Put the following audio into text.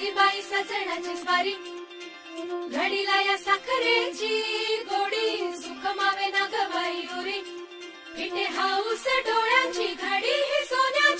आली बाई सजणाची स्वारी, घडीला या साखरेची गोडी, सुख मावे ना ग बाई उरी, फिटे हाऊस डोळ्यांची घडी ही सोन्याची